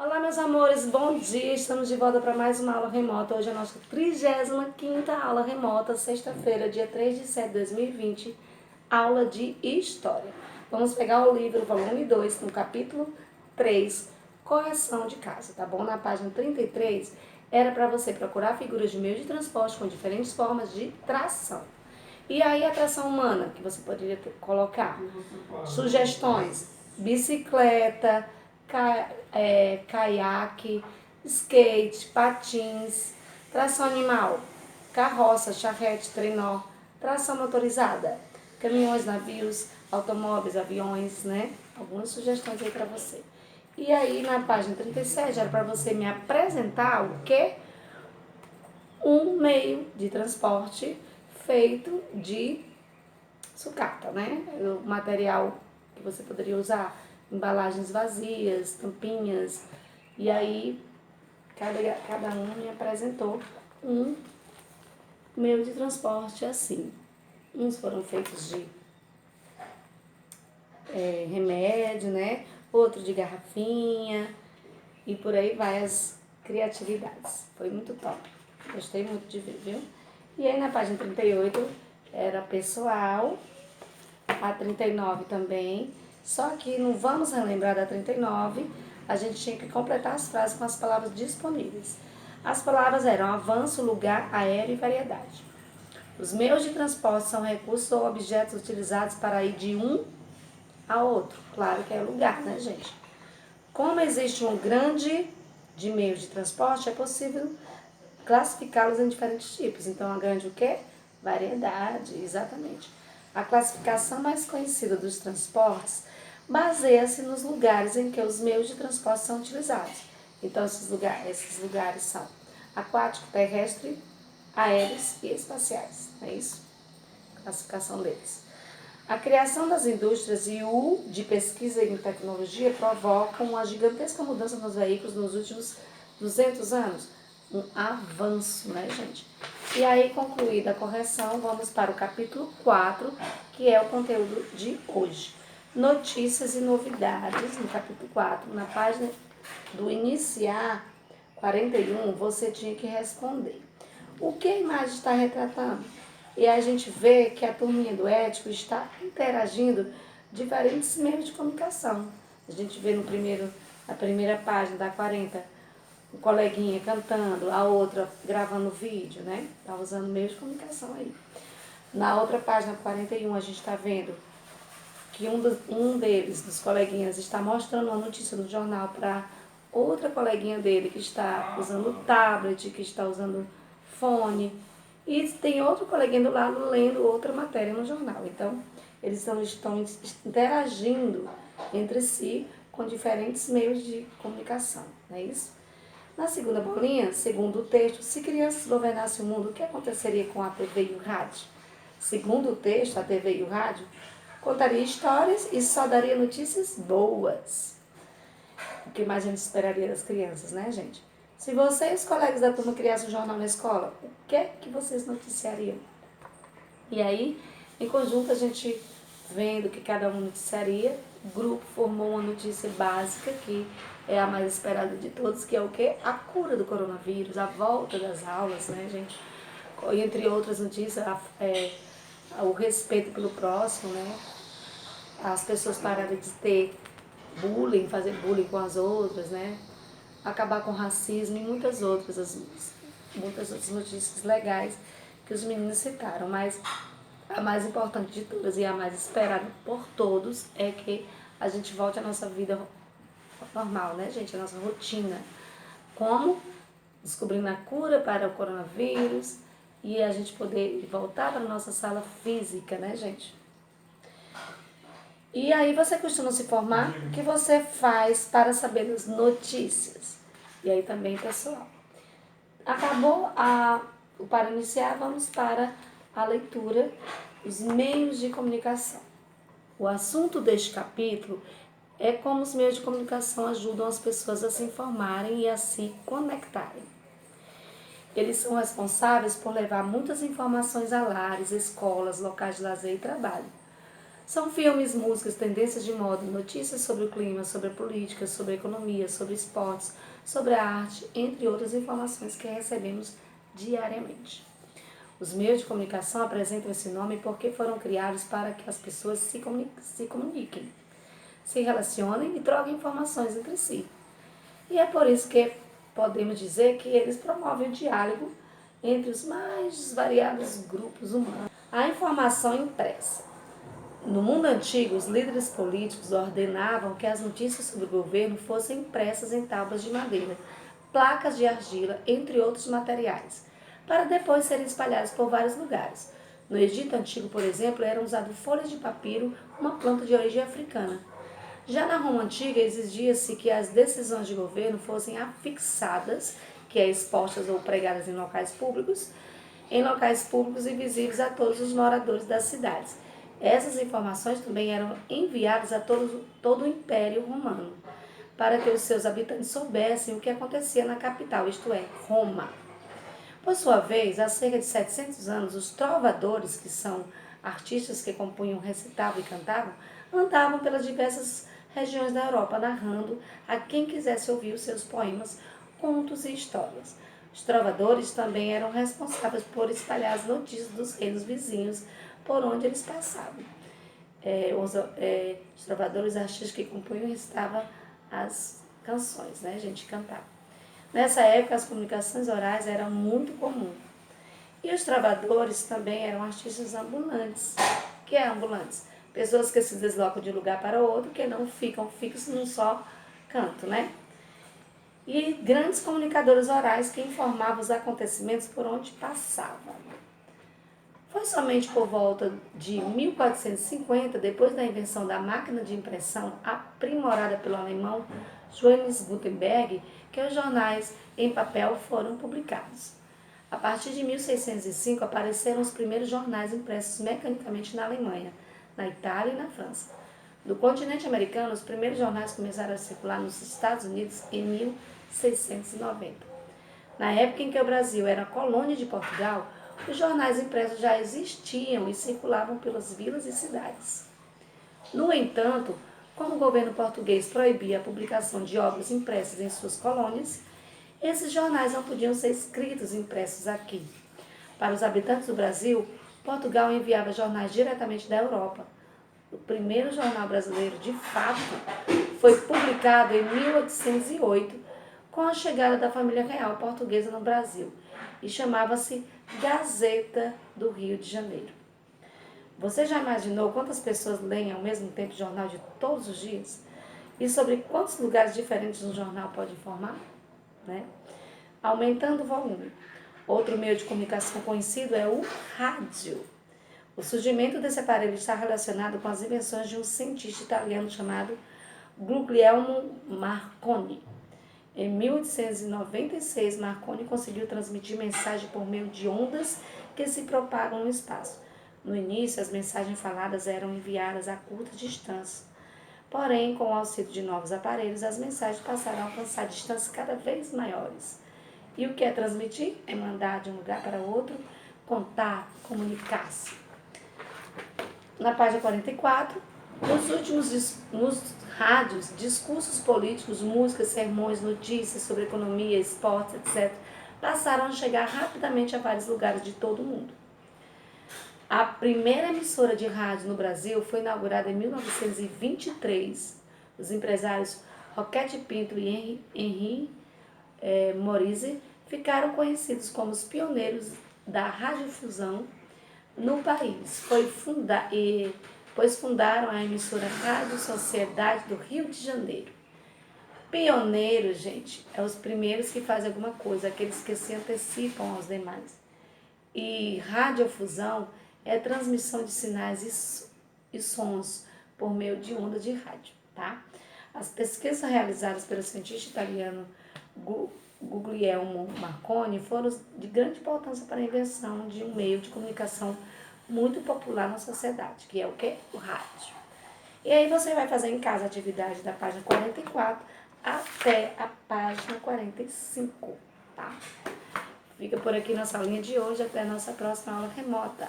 Olá, meus amores, bom dia! Estamos de volta para mais uma aula remota. Hoje é a nossa 35ª aula remota, sexta-feira, dia 3 de setembro de 2020, aula de História. Vamos pegar o livro, volume 2, no capítulo 3, correção de casa, tá bom? Na página 33, era para você procurar figuras de meio de transporte com diferentes formas de tração. E aí a tração humana, que você poderia colocar? Sugestões: bicicleta, caiaque, skate, patins, tração animal, carroça, charrete, trenó, tração motorizada, caminhões, navios, automóveis, aviões, né? Algumas sugestões aí para você. E aí na página 37 era para você me apresentar o que? Um meio de transporte feito de sucata, né? O material que você poderia usar, embalagens vazias, tampinhas. E aí, cada um me apresentou um meio de transporte assim. Uns foram feitos de remédio, né? Outro de garrafinha. E por aí vai as criatividades. Foi muito top. Gostei muito de ver, viu? E aí na página 38 era pessoal, a 39 também. Só que não vamos relembrar da 39, a gente tinha que completar as frases com as palavras disponíveis. As palavras eram avanço, lugar, aéreo e variedade. Os meios de transporte são recursos ou objetos utilizados para ir de um a outro. Claro que é lugar, né, gente? Como existe um grande de meios de transporte, é possível classificá-los em diferentes tipos. Então, a grande o quê? Variedade, exatamente. A classificação mais conhecida dos transportes baseia-se nos lugares em que os meios de transporte são utilizados. Então, esses lugares são aquático, terrestre, aéreos e espaciais. É isso? Classificação deles. A criação das indústrias e o de pesquisa em tecnologia provocam uma gigantesca mudança nos veículos nos últimos 200 anos. Um avanço, né, gente? E aí, concluída a correção, vamos para o capítulo 4, que é o conteúdo de hoje. Notícias e novidades, no capítulo 4, na página do iniciar 41, você tinha que responder. O que a imagem está retratando? E a gente vê que a turminha do ético está interagindo diferentes meios de comunicação. A gente vê na primeira página da 40, um coleguinha cantando, a outra gravando vídeo, né? Tá usando meio de comunicação aí. Na outra página 41, a gente está vendo que um deles, dos coleguinhas, está mostrando uma notícia no jornal para outra coleguinha dele que está usando tablet, que está usando fone. E tem outro coleguinha do lado lendo outra matéria no jornal. Então, eles estão interagindo entre si com diferentes meios de comunicação, não é isso? Na segunda bolinha, segundo o texto, se crianças governassem o mundo, o que aconteceria com a TV e o rádio? Segundo o texto, a TV e o rádio contaria histórias e só daria notícias boas. O que mais a gente esperaria das crianças, né, gente? Se você e os colegas da turma criassem um jornal na escola, o que é que vocês noticiariam? E aí, em conjunto, a gente vendo o que cada um noticiaria, o grupo formou uma notícia básica, que é a mais esperada de todos, que é o quê? A cura do coronavírus, a volta das aulas, né, gente? Entre outras notícias, o respeito pelo próximo, né? As pessoas pararem de ter bullying, fazer bullying com as outras, né? Acabar com o racismo e muitas outras notícias legais que os meninos citaram. Mas a mais importante de todas e a mais esperada por todos é que a gente volte à nossa vida normal, né, gente? A nossa rotina. Como? Descobrindo a cura para o coronavírus e a gente poder voltar para a nossa sala física, né, gente? E aí você costuma se informar? O que você faz para saber das notícias? E aí também, pessoal. Acabou para iniciar, vamos para a leitura, os meios de comunicação. O assunto deste capítulo é como os meios de comunicação ajudam as pessoas a se informarem e a se conectarem. Eles são responsáveis por levar muitas informações a lares, escolas, locais de lazer e trabalho. São filmes, músicas, tendências de moda, notícias sobre o clima, sobre a política, sobre a economia, sobre esportes, sobre a arte, entre outras informações que recebemos diariamente. Os meios de comunicação apresentam esse nome porque foram criados para que as pessoas se comuniquem, se relacionem e troquem informações entre si. E é por isso que podemos dizer que eles promovem o diálogo entre os mais variados grupos humanos. A informação impressa. No mundo antigo, os líderes políticos ordenavam que as notícias sobre o governo fossem impressas em tábuas de madeira, placas de argila, entre outros materiais, para depois serem espalhadas por vários lugares. No Egito Antigo, por exemplo, eram usadas folhas de papiro, uma planta de origem africana. Já na Roma Antiga, exigia-se que as decisões de governo fossem afixadas, que é expostas ou pregadas em locais públicos e visíveis a todos os moradores das cidades. Essas informações também eram enviadas a todo o Império Romano, para que os seus habitantes soubessem o que acontecia na capital, isto é, Roma. Por sua vez, há cerca de 700 anos, os trovadores, que são artistas que compunham, recitavam e cantavam, andavam pelas diversas regiões da Europa, narrando a quem quisesse ouvir os seus poemas, contos e histórias. Os trovadores também eram responsáveis por espalhar as notícias dos reinos vizinhos por onde eles passavam. Os trovadores, artistas que compunham e recitavam as canções, né? A gente cantava. Nessa época, as comunicações orais eram muito comuns. E os trovadores também eram artistas ambulantes. O que é ambulantes? Pessoas que se deslocam de um lugar para outro, que não ficam fixos num só canto, né? E grandes comunicadores orais que informavam os acontecimentos por onde passavam. Foi somente por volta de 1450, depois da invenção da máquina de impressão aprimorada pelo alemão Johannes Gutenberg, que os jornais em papel foram publicados. A partir de 1605 apareceram os primeiros jornais impressos mecanicamente na Alemanha, na Itália e na França. No continente americano, os primeiros jornais começaram a circular nos Estados Unidos em 1690. Na época em que o Brasil era colônia de Portugal, os jornais impressos já existiam e circulavam pelas vilas e cidades. No entanto, como o governo português proibia a publicação de obras impressas em suas colônias, esses jornais não podiam ser escritos e impressos aqui. Para os habitantes do Brasil, Portugal enviava jornais diretamente da Europa. O primeiro jornal brasileiro, de fato, foi publicado em 1808, com a chegada da família real portuguesa no Brasil, e chamava-se Gazeta do Rio de Janeiro. Você já imaginou quantas pessoas leem ao mesmo tempo o jornal de todos os dias? E sobre quantos lugares diferentes um jornal pode informar? Né? Aumentando o volume. Outro meio de comunicação conhecido é o rádio. O surgimento desse aparelho está relacionado com as invenções de um cientista italiano chamado Guglielmo Marconi. Em 1896, Marconi conseguiu transmitir mensagem por meio de ondas que se propagam no espaço. No início, as mensagens faladas eram enviadas a curta distância. Porém, com o auxílio de novos aparelhos, as mensagens passaram a alcançar distâncias cada vez maiores. E o que é transmitir? É mandar de um lugar para outro, contar, comunicar-se. Na página 44, nos rádios, discursos políticos, músicas, sermões, notícias sobre economia, esportes, etc., passaram a chegar rapidamente a vários lugares de todo o mundo. A primeira emissora de rádio no Brasil foi inaugurada em 1923. Os empresários Roquete Pinto e Henri Morise ficaram conhecidos como os pioneiros da radiodifusão no país, pois fundaram a emissora Rádio Sociedade do Rio de Janeiro. Pioneiros, gente, é os primeiros que fazem alguma coisa, aqueles que se antecipam aos demais. E radiofusão é transmissão de sinais e sons por meio de onda de rádio, tá? As pesquisas realizadas pelo cientista italiano Guglielmo Marconi foram de grande importância para a invenção de um meio de comunicação muito popular na sociedade, que é o quê? O rádio. E aí você vai fazer em casa a atividade da página 44 até a página 45, tá? Fica por aqui nossa aulinha de hoje, até a nossa próxima aula remota.